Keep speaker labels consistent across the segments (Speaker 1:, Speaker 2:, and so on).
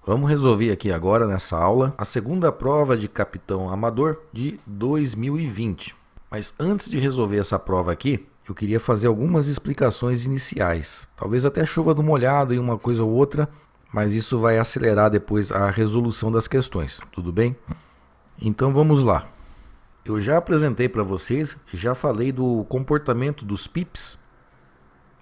Speaker 1: Vamos resolver aqui agora nessa aula a segunda prova de capitão amador de 2020. Mas antes de resolver essa prova aqui, eu queria fazer algumas explicações iniciais. Talvez até chova do molhado em uma coisa ou outra, mas isso vai acelerar depois a resolução das questões, tudo bem? Então vamos lá. Eu já apresentei para vocês, já falei do comportamento dos PIPs,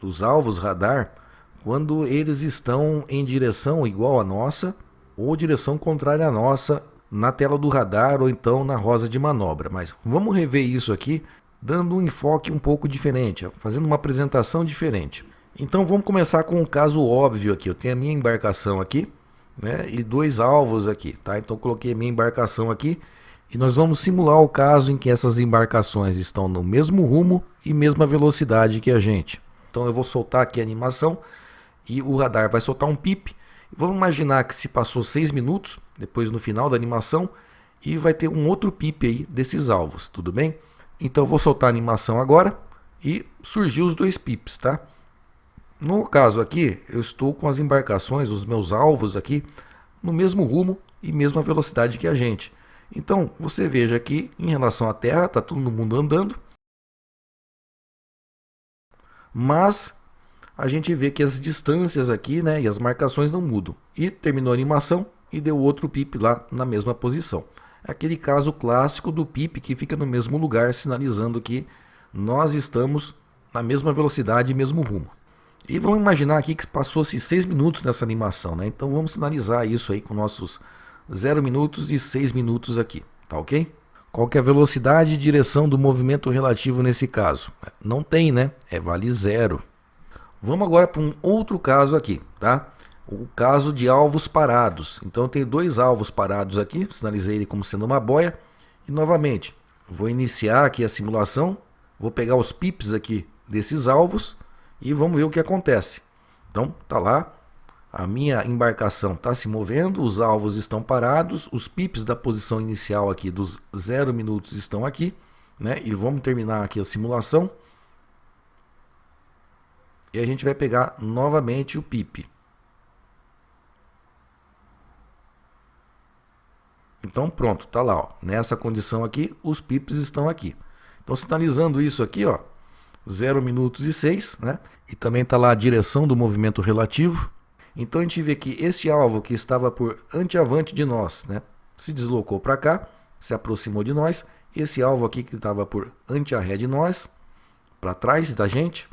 Speaker 1: dos alvos radar, quando eles estão em direção igual à nossa ou direção contrária à nossa na tela do radar ou então na rosa de manobra. Mas vamos rever isso aqui dando um enfoque um pouco diferente, fazendo uma apresentação diferente. Então vamos começar com um caso óbvio aqui. Eu tenho a minha embarcação aqui, né, e dois alvos aqui, tá? Então coloquei a minha embarcação aqui e nós vamos simular o caso em que essas embarcações estão no mesmo rumo e mesma velocidade que a gente. Então eu vou soltar aqui a animação e o radar vai soltar um pip. Vamos imaginar que se passou 6 minutos, depois no final da animação, e vai ter um outro pip aí desses alvos, tudo bem? Então eu vou soltar a animação agora e surgiu os dois pips, tá? No caso aqui, eu estou com as embarcações, os meus alvos aqui, no mesmo rumo e mesma velocidade que a gente. Então você veja aqui, em relação à Terra, está todo mundo andando, mas a gente vê que as distâncias aqui, né, e as marcações não mudam. E terminou a animação e deu outro pip lá na mesma posição. É aquele caso clássico do pip que fica no mesmo lugar, sinalizando que nós estamos na mesma velocidade e mesmo rumo. E vamos imaginar aqui que passou-se 6 minutos nessa animação, né? Então vamos sinalizar isso aí com nossos 0 minutos e 6 minutos aqui, tá ok? Qual que é a velocidade e direção do movimento relativo nesse caso? Não tem, né? Vale zero. Vamos agora para um outro caso aqui, tá? O caso de alvos parados. Então eu tenho dois alvos parados aqui, sinalizei ele como sendo uma boia. E novamente, vou iniciar aqui a simulação, vou pegar os pips aqui desses alvos e vamos ver o que acontece. Então tá lá, a minha embarcação está se movendo, os alvos estão parados, os pips da posição inicial aqui dos 0 minutos estão aqui, né? E vamos terminar aqui a simulação. E a gente vai pegar novamente o pip. Então pronto, tá lá, ó. Nessa condição aqui, os pips estão aqui. Então sinalizando isso aqui, ó, 0 minutos e 6, né? E também tá lá a direção do movimento relativo. Então a gente vê que esse alvo que estava por anteavante de nós, né, se deslocou para cá, se aproximou de nós. Esse alvo aqui que estava por antearré de nós, para trás da gente,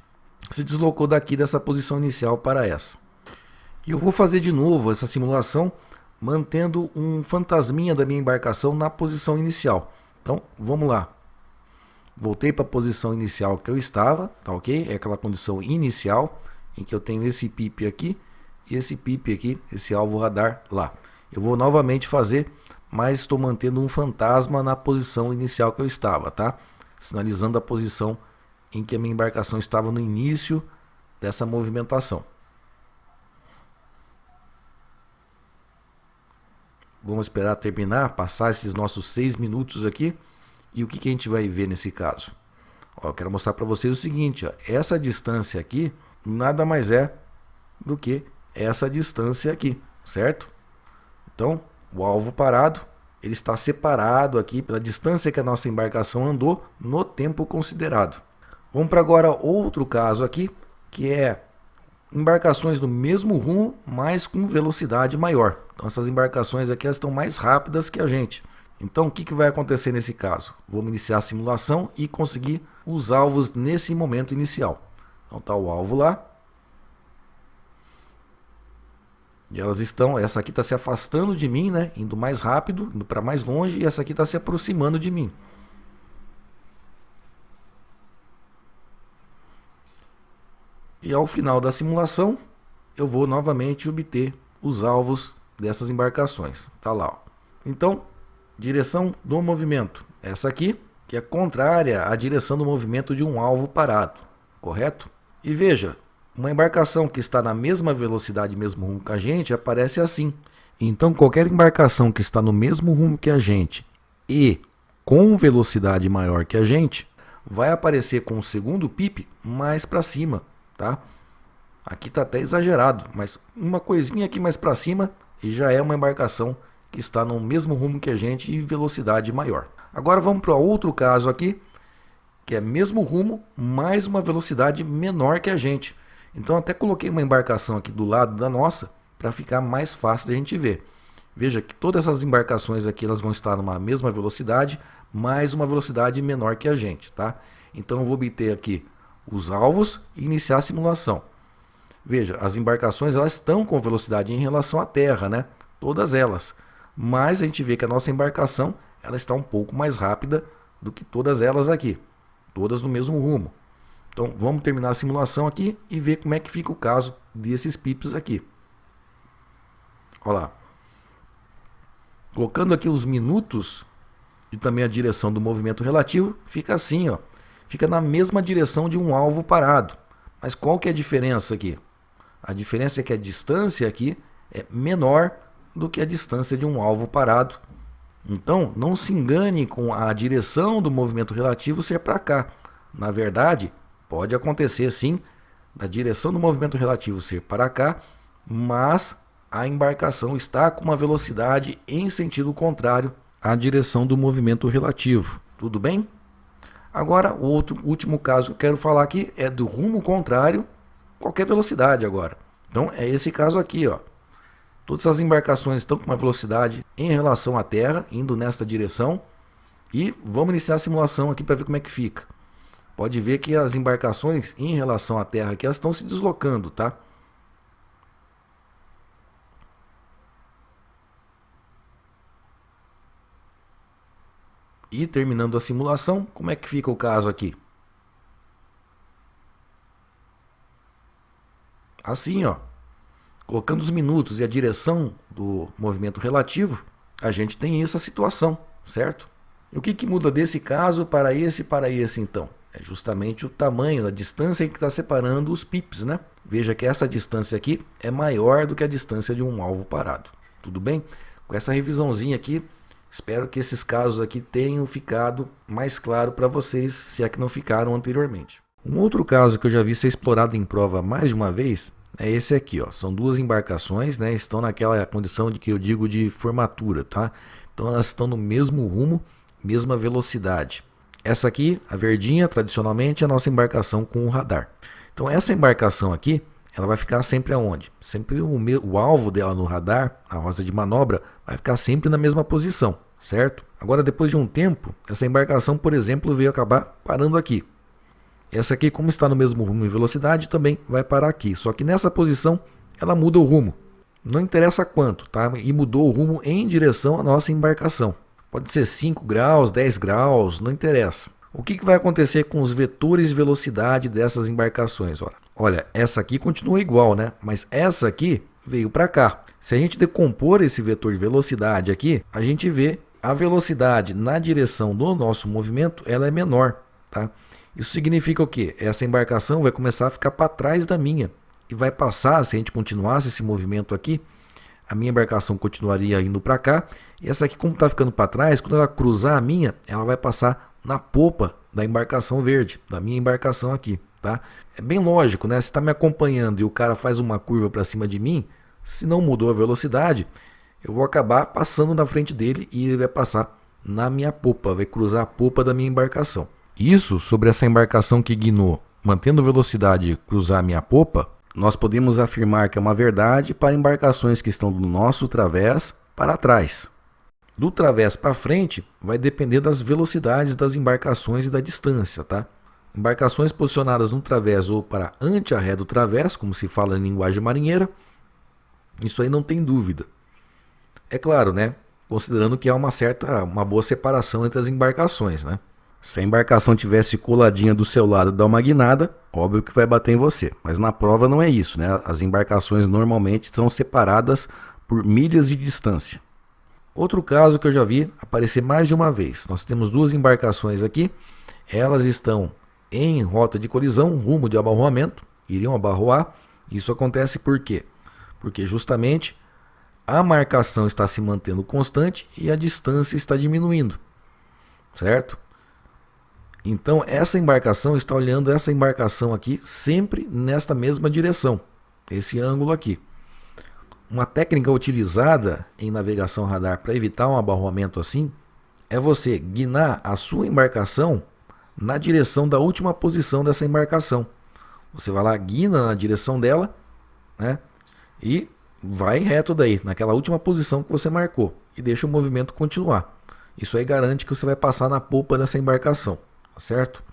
Speaker 1: se deslocou daqui dessa posição inicial para essa. E eu vou fazer de novo essa simulação, mantendo um fantasminha da minha embarcação na posição inicial. Então, vamos lá. Voltei para a posição inicial que eu estava, tá ok? É aquela condição inicial, em que eu tenho esse pip aqui, e esse pip aqui, esse alvo radar lá. Eu vou novamente fazer, mas estou mantendo um fantasma na posição inicial que eu estava, tá? Sinalizando a posição em que a minha embarcação estava no início dessa movimentação. Vamos esperar terminar, passar esses nossos 6 minutos aqui. E o que a gente vai ver nesse caso? Ó, eu quero mostrar para vocês o seguinte, ó, essa distância aqui nada mais é do que essa distância aqui, certo? Então, o alvo parado, ele está separado aqui pela distância que a nossa embarcação andou no tempo considerado. Vamos para agora outro caso aqui, que é embarcações no mesmo rumo, mas com velocidade maior. Então essas embarcações aqui elas estão mais rápidas que a gente. Então o que vai acontecer nesse caso? Vamos iniciar a simulação e conseguir os alvos nesse momento inicial. Então está o alvo lá. E elas estão, essa aqui está se afastando de mim, né? Indo mais rápido, indo para mais longe, e essa aqui está se aproximando de mim. E ao final da simulação, eu vou novamente obter os alvos dessas embarcações. Tá lá, ó. Então, direção do movimento. Essa aqui, que é contrária à direção do movimento de um alvo parado. Correto? E veja, uma embarcação que está na mesma velocidade, mesmo rumo que a gente, aparece assim. Então, qualquer embarcação que está no mesmo rumo que a gente e com velocidade maior que a gente, vai aparecer com o segundo pip mais para cima. Tá? Aqui está até exagerado, mas uma coisinha aqui mais para cima e já é uma embarcação que está no mesmo rumo que a gente e velocidade maior. Agora vamos para outro caso aqui, que é mesmo rumo, mais uma velocidade menor que a gente. Então até coloquei uma embarcação aqui do lado da nossa para ficar mais fácil de a gente ver. Veja que todas essas embarcações aqui elas vão estar numa mesma velocidade, mais uma velocidade menor que a gente, tá? Então eu vou obter aqui os alvos e iniciar a simulação. Veja, as embarcações elas estão com velocidade em relação à terra, né? Todas elas. Mas a gente vê que a nossa embarcação ela está um pouco mais rápida do que todas elas aqui. Todas no mesmo rumo. Então vamos terminar a simulação aqui e ver como é que fica o caso desses pips aqui. Olha lá. Colocando aqui os minutos e também a direção do movimento relativo, fica assim, ó. Fica na mesma direção de um alvo parado. Mas qual que é a diferença aqui? A diferença é que a distância aqui é menor do que a distância de um alvo parado. Então, não se engane com a direção do movimento relativo ser para cá. Na verdade, pode acontecer sim da direção do movimento relativo ser para cá, mas a embarcação está com uma velocidade em sentido contrário à direção do movimento relativo. Tudo bem? Agora, o último caso que eu quero falar aqui é do rumo contrário, qualquer velocidade agora. Então, é esse caso aqui, ó. Todas as embarcações estão com uma velocidade em relação à Terra, indo nesta direção. E vamos iniciar a simulação aqui para ver como é que fica. Pode ver que as embarcações em relação à Terra aqui, elas estão se deslocando, tá? E terminando a simulação, como é que fica o caso aqui? Assim, ó. Colocando os minutos e a direção do movimento relativo, a gente tem essa situação, certo? E o que muda desse caso para esse então? É justamente o tamanho, a distância que está separando os pips, né? Veja que essa distância aqui é maior do que a distância de um alvo parado. Tudo bem? Com essa revisãozinha aqui, espero que esses casos aqui tenham ficado mais claro para vocês, se é que não ficaram anteriormente. Um outro caso que eu já vi ser explorado em prova mais de uma vez é esse aqui, ó. São duas embarcações, né? Estão naquela condição de que eu digo de formatura, tá? Então elas estão no mesmo rumo, mesma velocidade. Essa aqui, a verdinha, tradicionalmente é a nossa embarcação com o radar. Então essa embarcação aqui, ela vai ficar sempre aonde? Sempre o alvo dela no radar, a rosa de manobra, vai ficar sempre na mesma posição, certo? Agora, depois de um tempo, essa embarcação, por exemplo, veio acabar parando aqui. Essa aqui, como está no mesmo rumo e velocidade, também vai parar aqui. Só que nessa posição, ela muda o rumo. Não interessa quanto, tá? E mudou o rumo em direção à nossa embarcação. Pode ser 5 graus, 10 graus, não interessa. O que vai acontecer com os vetores de velocidade dessas embarcações? Olha, essa aqui continua igual, né? Mas essa aqui veio para cá. Se a gente decompor esse vetor de velocidade aqui, a gente vê a velocidade na direção do nosso movimento, ela é menor, tá? Isso significa o quê? Essa embarcação vai começar a ficar para trás da minha e vai passar, se a gente continuasse esse movimento aqui, a minha embarcação continuaria indo para cá e essa aqui, como está ficando para trás, quando ela cruzar a minha, ela vai passar na popa da embarcação verde, da minha embarcação aqui, tá? É bem lógico, né? Se está me acompanhando e o cara faz uma curva para cima de mim, se não mudou a velocidade, eu vou acabar passando na frente dele e ele vai passar na minha popa, vai cruzar a popa da minha embarcação. Isso sobre essa embarcação que guinou, mantendo velocidade, cruzar a minha popa, nós podemos afirmar que é uma verdade para embarcações que estão do nosso través para trás. Do través para frente vai depender das velocidades das embarcações e da distância, tá? Embarcações posicionadas no través ou para ante-arré do través, como se fala em linguagem marinheira, isso aí não tem dúvida. É claro, né? Considerando que há uma boa separação entre as embarcações, né? Se a embarcação tivesse coladinha do seu lado e dar uma guinada, óbvio que vai bater em você. Mas na prova não é isso, né? As embarcações normalmente são separadas por milhas de distância. Outro caso que eu já vi aparecer mais de uma vez. Nós temos duas embarcações aqui. Elas estão em rota de colisão, rumo de abarroamento. Iriam abarroar. Isso acontece por quê? Porque justamente a marcação está se mantendo constante e a distância está diminuindo. Certo? Então essa embarcação está olhando essa embarcação aqui sempre nesta mesma direção, esse ângulo aqui. Uma técnica utilizada em navegação radar para evitar um abarroamento assim é você guinar a sua embarcação na direção da última posição dessa embarcação. Você vai lá, guina na direção dela, né? E vai reto daí, naquela última posição que você marcou. E deixa o movimento continuar. Isso aí garante que você vai passar na polpa dessa embarcação, tá certo?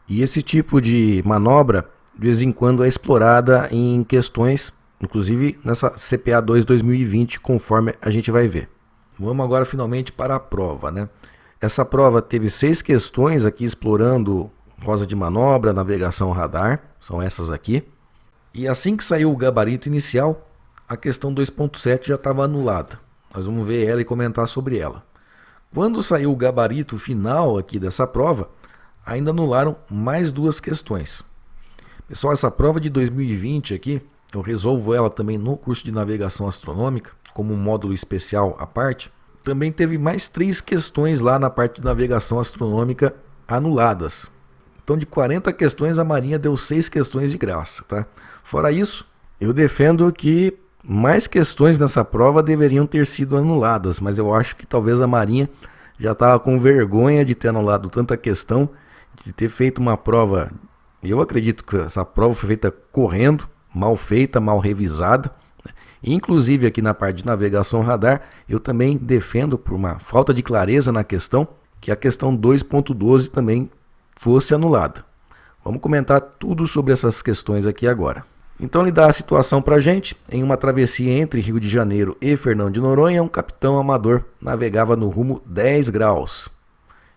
Speaker 1: E esse tipo de manobra, de vez em quando, é explorada em questões, inclusive nessa CPA 2 2020, conforme a gente vai ver. Vamos agora finalmente para a prova, né? Essa prova teve 6 questões aqui explorando rosa de manobra, navegação radar, são essas aqui. E assim que saiu o gabarito inicial, a questão 2.7 já estava anulada. Nós vamos ver ela e comentar sobre ela. Quando saiu o gabarito final aqui dessa prova, ainda anularam mais 2 questões. Pessoal, essa prova de 2020 aqui, eu resolvo ela também no curso de navegação astronômica, como um módulo especial à parte. Também teve mais 3 questões lá na parte de navegação astronômica anuladas. Então, de 40 questões, a Marinha deu 6 questões de graça, tá? Fora isso, eu defendo que mais questões nessa prova deveriam ter sido anuladas, mas eu acho que talvez a Marinha já estava com vergonha de ter anulado tanta questão, de ter feito uma prova. Eu acredito que essa prova foi feita correndo, mal feita, mal revisada. Inclusive aqui na parte de navegação radar, eu também defendo, por uma falta de clareza na questão, que a questão 2.12 também fosse anulada. Vamos comentar tudo sobre essas questões aqui agora. Então ele dá a situação para a gente. Em uma travessia entre Rio de Janeiro e Fernando de Noronha, um capitão amador navegava no rumo 10 graus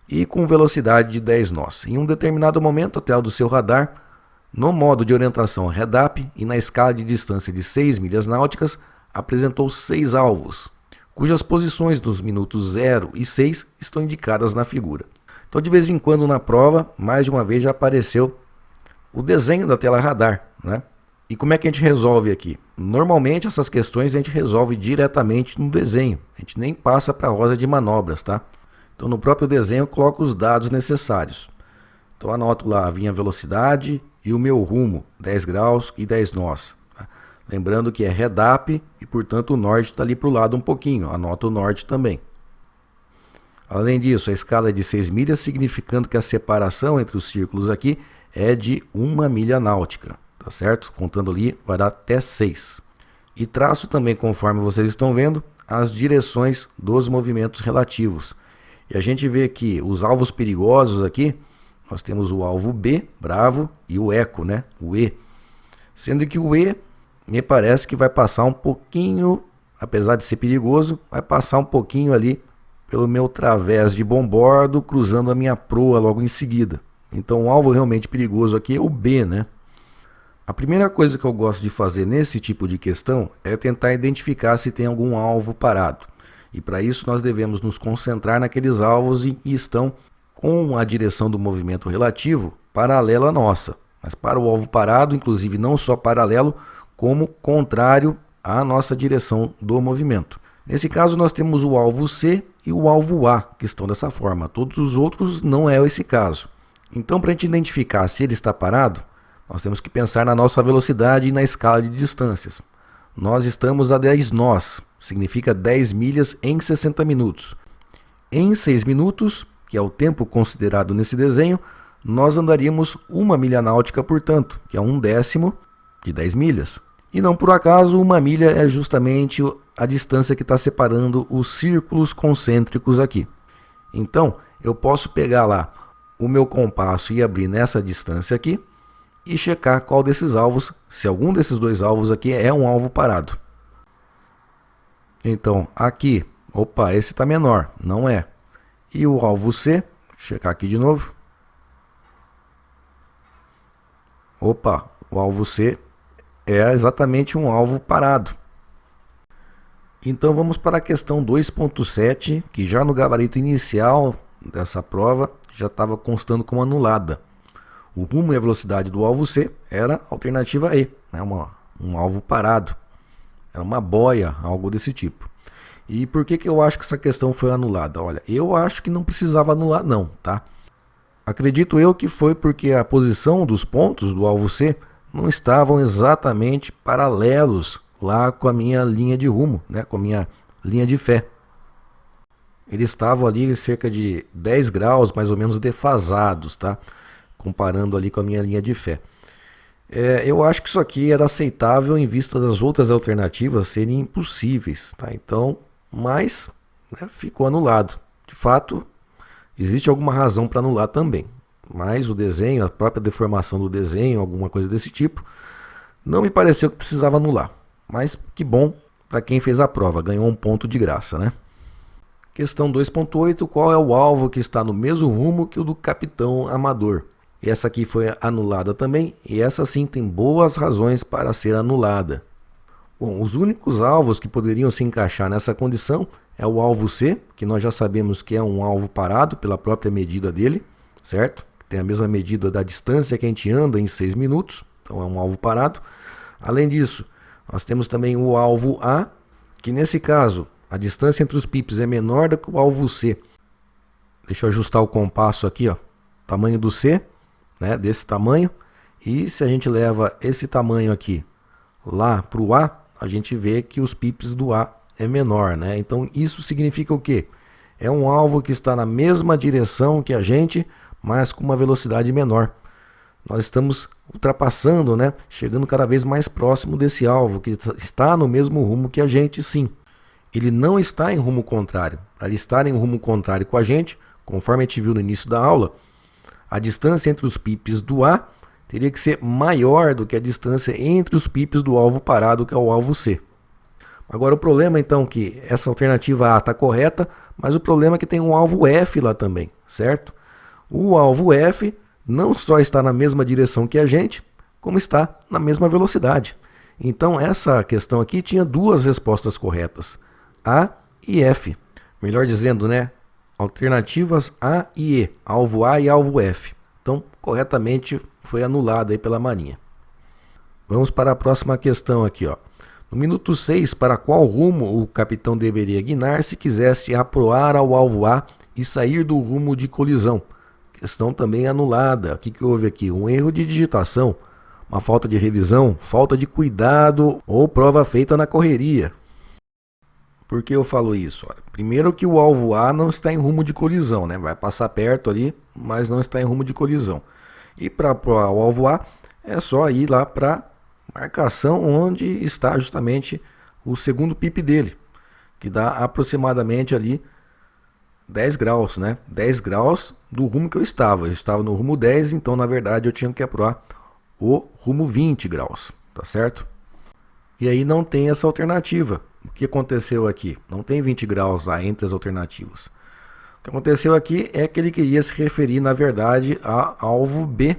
Speaker 1: e com velocidade de 10 nós. Em um determinado momento, a tela do seu radar, no modo de orientação REDAP e na escala de distância de 6 milhas náuticas, apresentou 6 alvos, cujas posições dos minutos 0 e 6 estão indicadas na figura. Então, de vez em quando na prova, mais de uma vez já apareceu o desenho da tela radar, né? E como é que a gente resolve aqui? Normalmente essas questões a gente resolve diretamente no desenho, a gente nem passa para a roda de manobras, tá? Então no próprio desenho eu coloco os dados necessários. Então anoto lá a minha velocidade e o meu rumo, 10 graus e 10 nós. Tá? Lembrando que é REDAP e portanto o norte está ali para o lado um pouquinho, anoto o norte também. Além disso, a escala é de 6 milhas, significando que a separação entre os círculos aqui é de 1 milha náutica. Tá certo? Contando ali, vai dar até 6. E traço também, conforme vocês estão vendo, as direções dos movimentos relativos. E a gente vê que os alvos perigosos aqui, nós temos o alvo B, Bravo, e o Eco, né? O E. Sendo que o E, me parece que vai passar um pouquinho, apesar de ser perigoso, vai passar um pouquinho ali pelo meu través de bombordo, cruzando a minha proa logo em seguida. Então o alvo realmente perigoso aqui é o B, né? A primeira coisa que eu gosto de fazer nesse tipo de questão é tentar identificar se tem algum alvo parado. E para isso nós devemos nos concentrar naqueles alvos que estão com a direção do movimento relativo paralela à nossa. Mas para o alvo parado, inclusive não só paralelo, como contrário à nossa direção do movimento. Nesse caso nós temos o alvo C e o alvo A, que estão dessa forma. Todos os outros não é esse caso. Então, para a gente identificar se ele está parado, nós temos que pensar na nossa velocidade e na escala de distâncias. Nós estamos a 10 nós, significa 10 milhas em 60 minutos. Em 6 minutos, que é o tempo considerado nesse desenho, nós andaríamos 1 milha náutica, portanto, que é 1/10 de 10 milhas. E não por acaso, 1 milha é justamente a distância que está separando os círculos concêntricos aqui. Então, eu posso pegar lá o meu compasso e abrir nessa distância aqui, e checar qual desses alvos, se algum desses 2 alvos aqui é um alvo parado. Então, aqui, opa, esse está menor, não é. E o alvo C, checar aqui de novo. Opa, o alvo C é exatamente um alvo parado. Então vamos para a questão 2.7, que já no gabarito inicial dessa prova já estava constando como anulada. O rumo e a velocidade do alvo C era a alternativa E, né? Um alvo parado. Era uma boia, algo desse tipo. E por que eu acho que essa questão foi anulada? Olha, eu acho que não precisava anular não, tá? Acredito eu que foi porque a posição dos pontos do alvo C não estavam exatamente paralelos lá com a minha linha de rumo, né, com a minha linha de fé. Eles estavam ali cerca de 10 graus mais ou menos defasados, tá? Comparando ali com a minha linha de fé. Eu acho que isso aqui era aceitável em vista das outras alternativas serem impossíveis, tá? Então, mas, né, ficou anulado. De fato, existe alguma razão para anular também, mas o desenho, a própria deformação do desenho, alguma coisa desse tipo, não me pareceu que precisava anular. Mas que bom para quem fez a prova, ganhou um ponto de graça, né? Questão 2.8, qual é o alvo que está no mesmo rumo que o do capitão amador? Essa aqui foi anulada também, e essa sim tem boas razões para ser anulada. Bom, os únicos alvos que poderiam se encaixar nessa condição é o alvo C, que nós já sabemos que é um alvo parado pela própria medida dele, certo? Tem a mesma medida da distância que a gente anda em 6 minutos, então é um alvo parado. Além disso, nós temos também o alvo A, que nesse caso a distância entre os pips é menor do que o alvo C. Deixa eu ajustar o compasso aqui, ó. Tamanho do C, né, desse tamanho. E se a gente leva esse tamanho aqui lá para o A, a gente vê que os pips do A é menor, né? Então isso significa o quê? É um alvo que está na mesma direção que a gente, mas com uma velocidade menor. Nós estamos ultrapassando, né? Chegando cada vez mais próximo desse alvo, que está no mesmo rumo que a gente, sim. Ele não está em rumo contrário. Para ele estar em rumo contrário com a gente, conforme a gente viu no início da aula, a distância entre os pips do A teria que ser maior do que a distância entre os pips do alvo parado, que é o alvo C. Agora o problema então é que essa alternativa A está correta, mas o problema é que tem um alvo F lá também, certo? O alvo F não só está na mesma direção que a gente, como está na mesma velocidade. Então essa questão aqui tinha duas respostas corretas, A e F. Melhor dizendo, né? Alternativas A e E, alvo A e alvo F. Então, corretamente foi anulado aí pela Marinha. Vamos para a próxima questão aqui, ó. No minuto 6, para qual rumo o capitão deveria guinar se quisesse aproar ao alvo A e sair do rumo de colisão? Questão também anulada. O que houve aqui? Um erro de digitação, uma falta de revisão, falta de cuidado ou prova feita na correria. Por que eu falo isso? Olha, primeiro que o alvo A não está em rumo de colisão, né? Vai passar perto ali, mas não está em rumo de colisão. E para aproar o alvo A, é só ir lá para marcação onde está justamente o segundo pip dele, que dá aproximadamente ali 10 graus, né? 10 graus do rumo que eu estava. Eu estava no rumo 10, então na verdade eu tinha que aproar o rumo 20 graus, tá certo? E aí não tem essa alternativa. O que aconteceu aqui? Não tem 20 graus lá entre as alternativas. O que aconteceu aqui é que ele queria se referir, na verdade, a alvo B,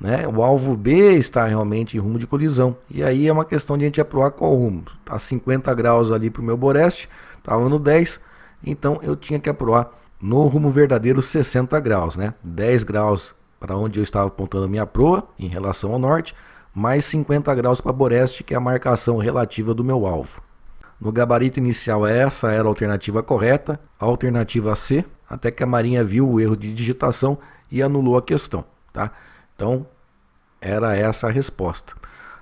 Speaker 1: né? O alvo B está realmente em rumo de colisão. E aí é uma questão de a gente aproar qual rumo. Está 50 graus ali para o meu boreste, estava no 10, então eu tinha que aproar no rumo verdadeiro 60 graus, né? 10 graus para onde eu estava apontando a minha proa em relação ao norte, mais 50 graus para boreste, que é a marcação relativa do meu alvo. No gabarito inicial essa era a alternativa correta, a alternativa C, até que a Marinha viu o erro de digitação e anulou a questão, tá? Então, era essa a resposta.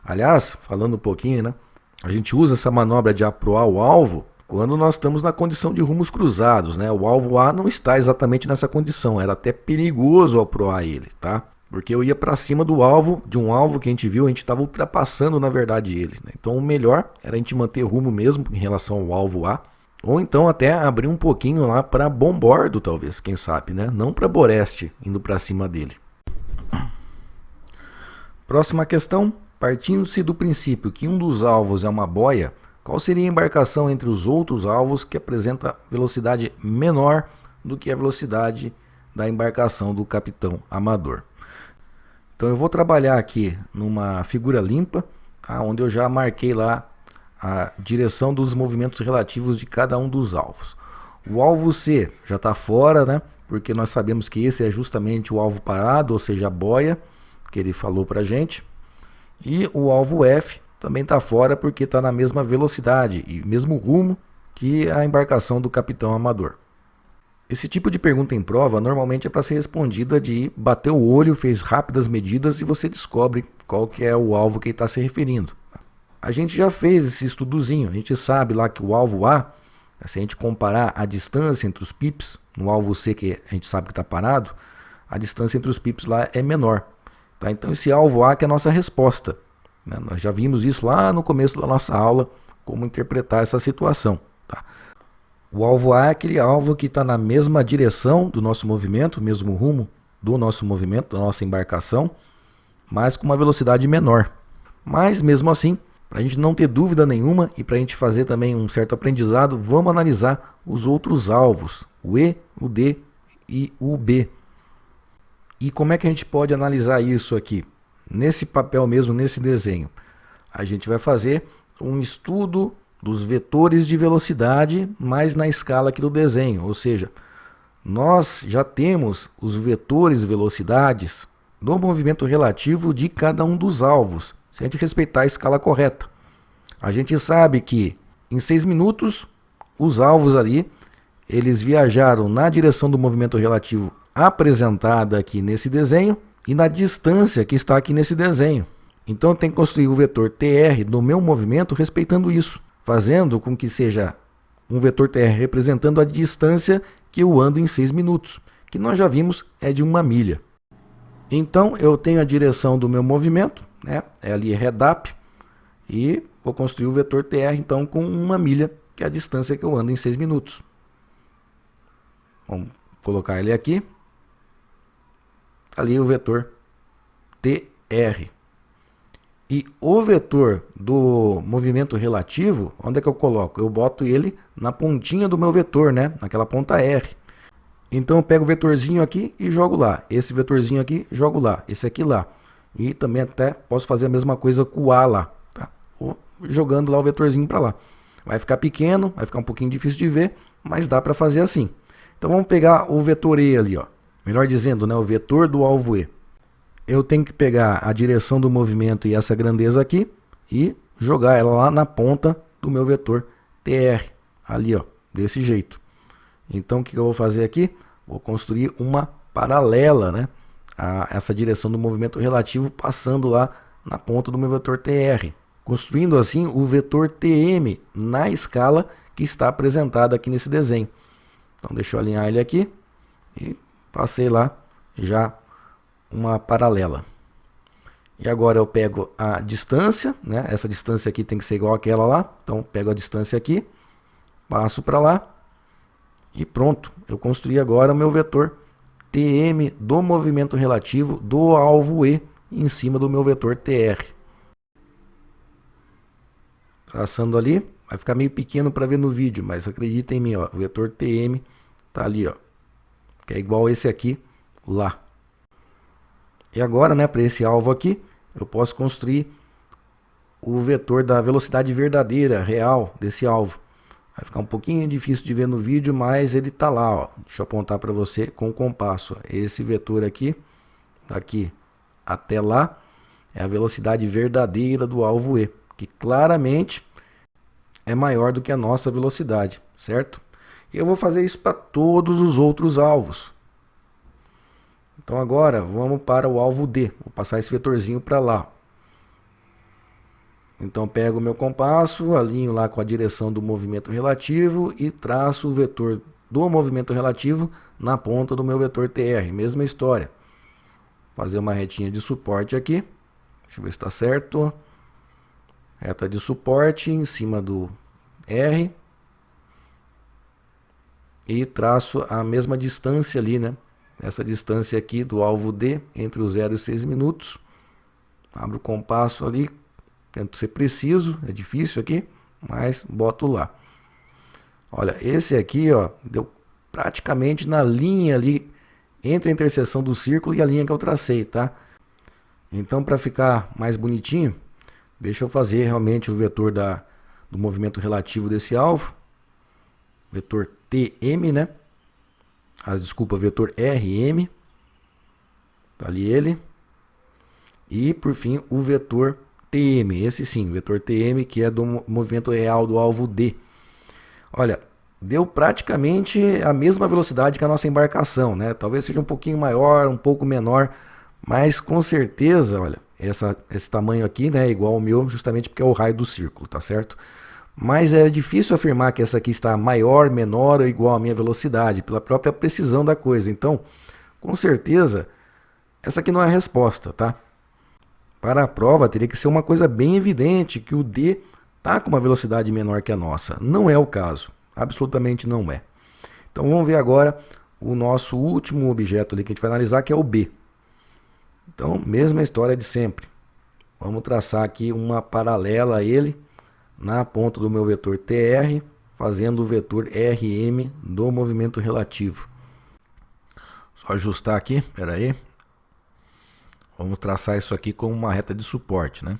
Speaker 1: Aliás, falando um pouquinho, né? A gente usa essa manobra de aproar o alvo quando nós estamos na condição de rumos cruzados, né? O alvo A não está exatamente nessa condição, era até perigoso aproar ele, tá? Porque eu ia para cima do alvo, de um alvo que a gente viu, a gente estava ultrapassando na verdade ele, né? Então o melhor era a gente manter rumo mesmo em relação ao alvo A, ou então até abrir um pouquinho lá para bombordo talvez, quem sabe, né? Não para boreste, indo para cima dele. Próxima questão, partindo-se do princípio que um dos alvos é uma boia, qual seria a embarcação entre os outros alvos que apresenta velocidade menor do que a velocidade da embarcação do capitão amador? Então eu vou trabalhar aqui numa figura limpa, tá, onde eu já marquei lá a direção dos movimentos relativos de cada um dos alvos. O alvo C já está fora, né? Porque nós sabemos que esse é justamente o alvo parado, ou seja, a boia, que ele falou para a gente. E o alvo F também está fora porque está na mesma velocidade e mesmo rumo que a embarcação do capitão amador. Esse tipo de pergunta em prova normalmente é para ser respondida de bater o olho, fez rápidas medidas e você descobre qual que é o alvo que ele está se referindo. a gente já fez esse estudozinho. A gente sabe lá que o alvo A, se a gente comparar a distância entre os pips, no alvo C, que a gente sabe que está parado, a distância entre os pips lá é menor. Tá? Então esse alvo A que é a nossa resposta. Né? Nós já vimos isso lá no começo da nossa aula, como interpretar essa situação. Tá? O alvo A é aquele alvo que está na mesma direção do nosso movimento, mesmo rumo do nosso movimento, da nossa embarcação, mas com uma velocidade menor. Mas mesmo assim, para a gente não ter dúvida nenhuma e para a gente fazer também um certo aprendizado, vamos analisar os outros alvos, o E, o D e o B. E como é que a gente pode analisar isso aqui? Nesse papel mesmo, nesse desenho, a gente vai fazer um estudo dos vetores de velocidade, mas na escala aqui do desenho, ou seja, nós já temos os vetores velocidades do movimento relativo de cada um dos alvos, se a gente respeitar a escala correta. A gente sabe que em 6 minutos os alvos ali, eles viajaram na direção do movimento relativo apresentada aqui nesse desenho e na distância que está aqui nesse desenho. Então eu tenho que construir o vetor TR do meu movimento respeitando isso, fazendo com que seja um vetor TR representando a distância que eu ando em 6 minutos, que nós já vimos é de 1 milha. Então eu tenho a direção do meu movimento, né? É ali redap, e vou construir o vetor TR então com 1 milha, que é a distância que eu ando em 6 minutos. Vamos colocar ele aqui. Ali o vetor TR. E o vetor do movimento relativo, onde é que eu coloco? Eu boto ele na pontinha do meu vetor, né? Naquela ponta R. Então eu pego o vetorzinho aqui e jogo lá. Esse vetorzinho aqui, jogo lá. Esse aqui lá. E também até posso fazer a mesma coisa com o A lá. Tá? Jogando lá o vetorzinho para lá. Vai ficar pequeno, vai ficar um pouquinho difícil de ver, mas dá para fazer assim. Então vamos pegar o vetor E ali, ó. Melhor dizendo, né? O vetor do alvo E. Eu tenho que pegar a direção do movimento e essa grandeza aqui e jogar ela lá na ponta do meu vetor TR. Ali, ó, desse jeito. Então o que eu vou fazer aqui? Vou construir uma paralela, né, a essa direção do movimento relativo passando lá na ponta do meu vetor TR. Construindo assim o vetor TM na escala que está apresentada aqui nesse desenho. Então deixa eu alinhar ele aqui e passei lá já uma paralela. E agora eu pego a distância, né? Essa distância aqui tem que ser igual àquela lá. Então pego a distância aqui, passo para lá e pronto. Eu construí agora o meu vetor TM do movimento relativo do alvo E em cima do meu vetor TR. Traçando ali, vai ficar meio pequeno para ver no vídeo, mas acredita em mim, ó, o vetor TM tá ali, ó, que é igual a esse aqui lá. E agora, né, para esse alvo aqui, eu posso construir o vetor da velocidade verdadeira, real, desse alvo. Vai ficar um pouquinho difícil de ver no vídeo, mas ele tá lá, ó. Deixa eu apontar para você com o compasso. Esse vetor aqui, daqui até lá, é a velocidade verdadeira do alvo E, que claramente é maior do que a nossa velocidade, certo? E eu vou fazer isso para todos os outros alvos. Então agora vamos para o alvo D. Vou passar esse vetorzinho para lá. Então pego o meu compasso, alinho lá com a direção do movimento relativo e traço o vetor do movimento relativo na ponta do meu vetor TR. Mesma história. Fazer uma retinha de suporte aqui. Deixa eu ver se está certo. Reta de suporte em cima do R. E traço a mesma distância ali, né? Essa distância aqui do alvo D entre o 0 e 6 minutos. Abro o compasso ali. Tento ser preciso. É difícil aqui, mas boto lá. Olha, esse aqui, ó, deu praticamente na linha ali entre a interseção do círculo e a linha que eu tracei, tá? Então, para ficar mais bonitinho, deixa eu fazer realmente o vetor do movimento relativo desse alvo. Vetor TM, né? Desculpa, vetor RM. Tá ali ele. E, por fim, o vetor TM. Esse sim, o vetor TM, que é do movimento real do alvo D. Olha, deu praticamente a mesma velocidade que a nossa embarcação, né? Talvez seja um pouquinho maior, um pouco menor, mas com certeza, olha, esse tamanho aqui, né, é igual ao meu, justamente porque é o raio do círculo, tá certo? Mas é difícil afirmar que essa aqui está maior, menor ou igual à minha velocidade, pela própria precisão da coisa. Então, com certeza, essa aqui não é a resposta, tá? Para a prova, teria que ser uma coisa bem evidente que o D está com uma velocidade menor que a nossa. Não é o caso, absolutamente não é. Então vamos ver agora o nosso último objeto ali que a gente vai analisar, que é o B. Então, mesma história de sempre. Vamos traçar aqui uma paralela a ele na ponta do meu vetor TR, fazendo o vetor RM do movimento relativo. Só ajustar aqui, espera aí. Vamos traçar isso aqui como uma reta de suporte, né?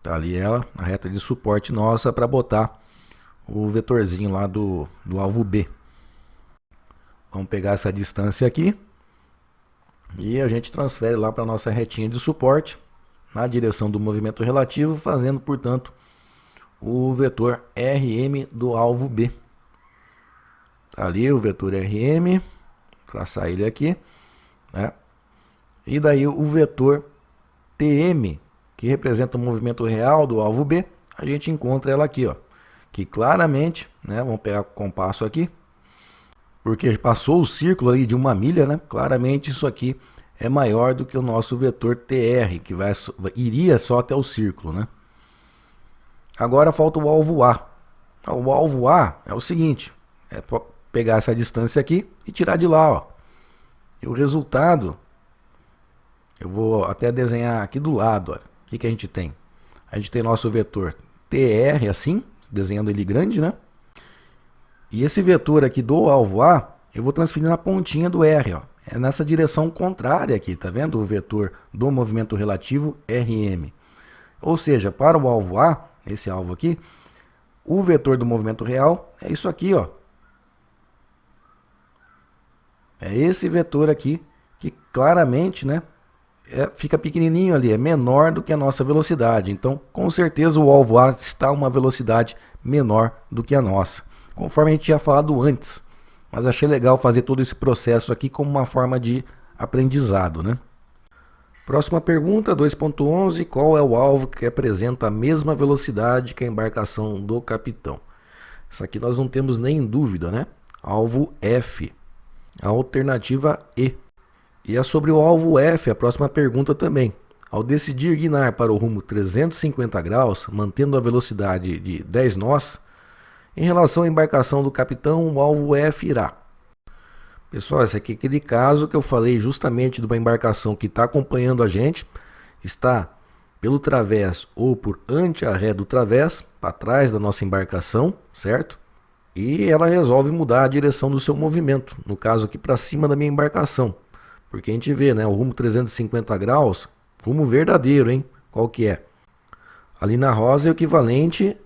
Speaker 1: Tá ali ela, a reta de suporte nossa para botar o vetorzinho lá do alvo B. Vamos pegar essa distância aqui e a gente transfere lá para a nossa retinha de suporte na direção do movimento relativo, fazendo, portanto, o vetor RM do alvo B. Tá ali o vetor RM, traçar ele aqui, né? E daí o vetor TM, que representa o movimento real do alvo B, a gente encontra ela aqui, ó, que claramente, né, vamos pegar o compasso aqui, porque passou o círculo aí de 1 milha, né? Claramente isso aqui é maior do que o nosso vetor TR, que iria só até o círculo, né? Agora falta o alvo A. O alvo A é o seguinte, é pegar essa distância aqui e tirar de lá, ó. E o resultado, eu vou até desenhar aqui do lado, olha. O que a gente tem? A gente tem nosso vetor TR assim, desenhando ele grande, né? E esse vetor aqui do alvo A, eu vou transferir na pontinha do R, ó. É nessa direção contrária aqui, tá vendo? O vetor do movimento relativo RM. Ou seja, para o alvo A, esse alvo aqui, o vetor do movimento real é isso aqui, ó. É esse vetor aqui que claramente, né, fica pequenininho ali, é menor do que a nossa velocidade. Então, com certeza o alvo A está a uma velocidade menor do que a nossa, conforme a gente tinha falado antes. Mas achei legal fazer todo esse processo aqui como uma forma de aprendizado, né? Próxima pergunta, 2.11. Qual é o alvo que apresenta a mesma velocidade que a embarcação do capitão? Isso aqui nós não temos nem dúvida, né? Alvo F. A alternativa E. E é sobre o alvo F a próxima pergunta também. Ao decidir guinar para o rumo 350 graus, mantendo a velocidade de 10 nós, em relação à embarcação do capitão, o alvo F irá. Pessoal, esse aqui é aquele caso que eu falei justamente de uma embarcação que está acompanhando a gente, está pelo través ou por ante a ré do través, para trás da nossa embarcação, certo? E ela resolve mudar a direção do seu movimento, no caso aqui para cima da minha embarcação. Porque a gente vê, né, o rumo 350 graus, rumo verdadeiro, hein? Qual que é? Ali na rosa é o equivalente,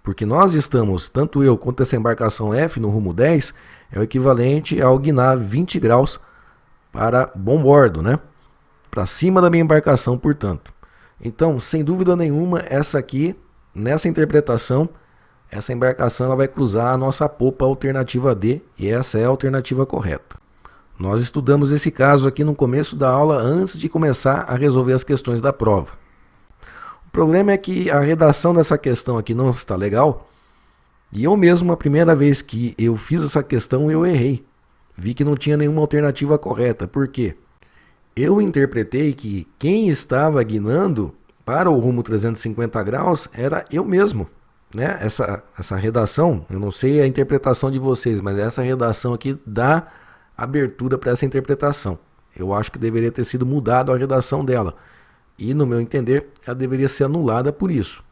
Speaker 1: porque nós estamos, tanto eu quanto essa embarcação F no rumo 10, é o equivalente ao guinar 20 graus para bom bordo, né? Para cima da minha embarcação, portanto. Então, sem dúvida nenhuma, essa aqui, nessa interpretação, essa embarcação ela vai cruzar a nossa popa alternativa D, e essa é a alternativa correta. Nós estudamos esse caso aqui no começo da aula, antes de começar a resolver as questões da prova. O problema é que a redação dessa questão aqui não está legal, e eu mesmo, a primeira vez que eu fiz essa questão, eu errei. Vi que não tinha nenhuma alternativa correta. Por quê? Eu interpretei que quem estava guinando para o rumo 350 graus era eu mesmo, né? Essa redação, eu não sei a interpretação de vocês, mas essa redação aqui dá abertura para essa interpretação. Eu acho que deveria ter sido mudado a redação dela. E, no meu entender, ela deveria ser anulada por isso.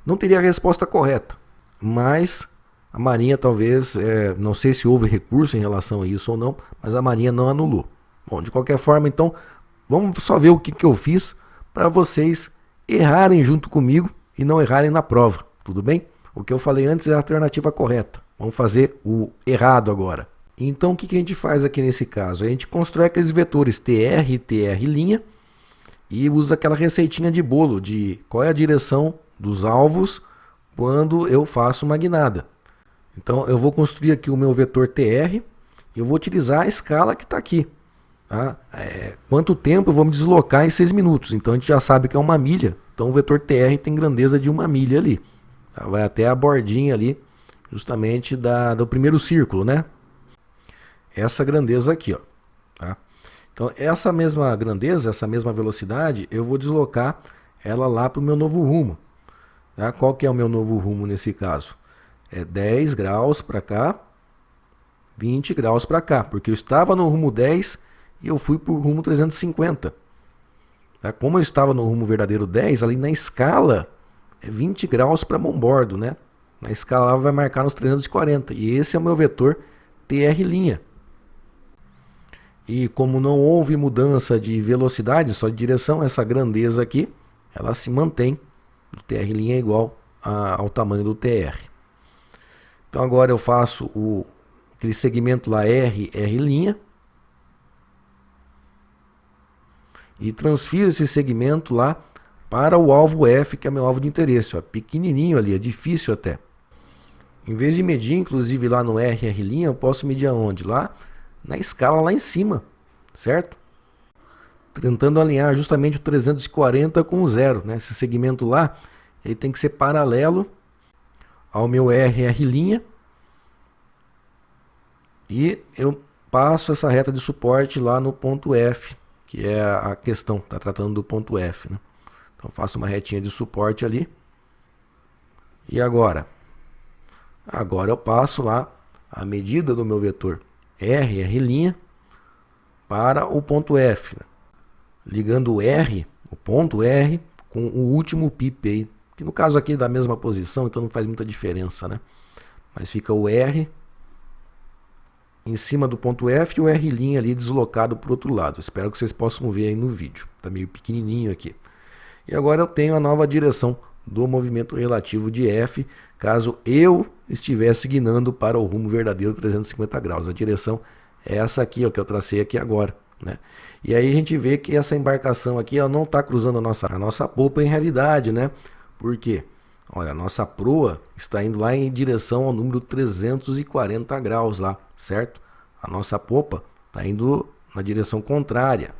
Speaker 1: Não teria a resposta correta, mas a Marinha talvez, não sei se houve recurso em relação a isso ou não, mas a Marinha não anulou. Bom, de qualquer forma, então, vamos só ver o que eu fiz para vocês errarem junto comigo e não errarem na prova, tudo bem? O que eu falei antes é a alternativa correta. Vamos fazer o errado agora. Então, o que a gente faz aqui nesse caso? A gente constrói aqueles vetores TR e TR' e usa aquela receitinha de bolo de qual é a direção dos alvos quando eu faço uma guinada. Então, eu vou construir aqui o meu vetor TR e eu vou utilizar a escala que está aqui. Tá? Quanto tempo eu vou me deslocar em 6 minutos? Então a gente já sabe que é uma milha. Então o vetor TR tem grandeza de uma milha ali. Tá? Vai até a bordinha ali, justamente do primeiro círculo, né? Essa grandeza aqui, ó. Tá? Então essa mesma grandeza, essa mesma velocidade, eu vou deslocar ela lá para o meu novo rumo. Tá? Qual que é o meu novo rumo nesse caso? É 10 graus para cá, 20 graus para cá, porque eu estava no rumo 10 e eu fui para o rumo 350. Tá? Como eu estava no rumo verdadeiro 10, ali na escala é 20 graus para mão bordo, né? Na escala vai marcar nos 340. E esse é o meu vetor TR'. E como não houve mudança de velocidade, só de direção, essa grandeza aqui, ela se mantém. O TR' é igual ao tamanho do TR. Então agora eu faço aquele segmento lá R', e transfiro esse segmento lá para o alvo F, que é meu alvo de interesse. Ó, pequenininho ali, é difícil até. Em vez de medir, inclusive lá no R', eu posso medir aonde? Lá na escala lá em cima, certo? Tentando alinhar justamente o 340 com o zero, né? Esse segmento lá, ele tem que ser paralelo ao meu R', e eu passo essa reta de suporte lá no ponto F, que é a questão, está tratando do ponto F, né? Então faço uma retinha de suporte ali. E agora? Agora eu passo lá a medida do meu vetor R', para o ponto F, né? Ligando o ponto R, com o último pip aí, que no caso aqui é da mesma posição, então não faz muita diferença, né? Mas fica o R em cima do ponto F e o R' ali deslocado para o outro lado. Espero que vocês possam ver aí no vídeo. Está meio pequenininho aqui. E agora eu tenho a nova direção do movimento relativo de F, caso eu estivesse guinando para o rumo verdadeiro 350 graus. A direção é essa aqui, ó, que eu tracei aqui agora, né? E aí a gente vê que essa embarcação aqui, ela não está cruzando a nossa popa em realidade, né? Por quê? Olha, a nossa proa está indo lá em direção ao número 340 graus lá, certo? A nossa popa está indo na direção contrária.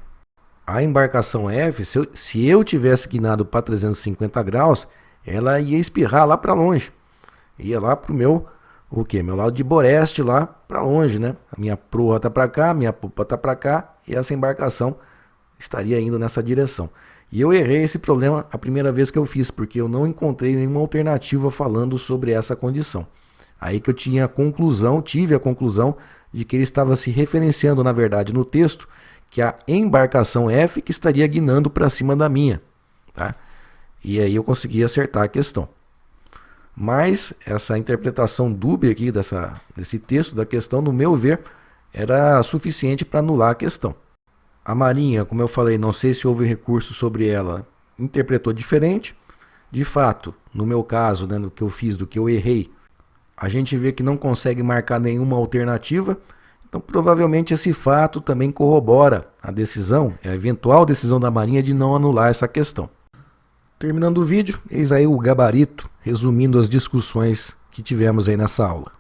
Speaker 1: A embarcação F, se eu tivesse guinado para 350 graus, ela ia espirrar lá para longe. Ia lá para o meu lado de Boreste lá para longe, né? A minha proa está para cá, a minha popa está para cá e essa embarcação estaria indo nessa direção. E eu errei esse problema a primeira vez que eu fiz, porque eu não encontrei nenhuma alternativa falando sobre essa condição. Aí que eu tive a conclusão de que ele estava se referenciando, na verdade, no texto, que a embarcação F que estaria guinando para cima da minha, tá? E aí eu consegui acertar a questão. Mas essa interpretação dúbia aqui desse texto da questão, no meu ver, era suficiente para anular a questão. A Marinha, como eu falei, não sei se houve recurso sobre ela, interpretou diferente. De fato, no meu caso, né, no que eu fiz, do que eu errei, a gente vê que não consegue marcar nenhuma alternativa. Então, provavelmente esse fato também corrobora a eventual decisão da Marinha de não anular essa questão. Terminando o vídeo, eis aí o gabarito, resumindo as discussões que tivemos aí nessa aula.